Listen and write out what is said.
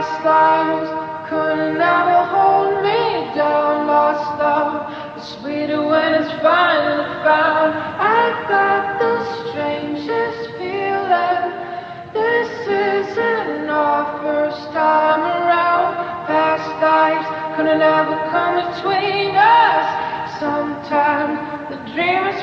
Past lives couldn't ever hold me down. Lost love is sweeter when it's finally found. I got the strangest feeling. This isn't our first time around. Past lives couldn't ever come between us. Sometimes the dream is